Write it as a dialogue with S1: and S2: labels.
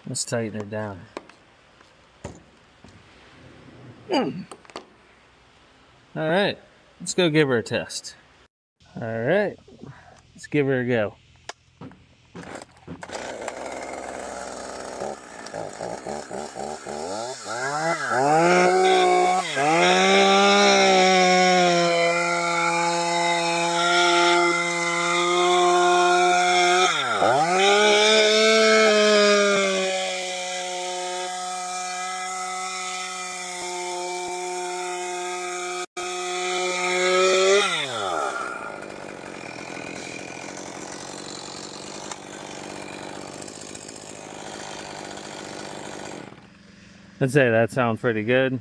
S1: Let's tighten her down. All right, let's go give her a test. All right, let's give her a go. I'd say that sounds pretty good.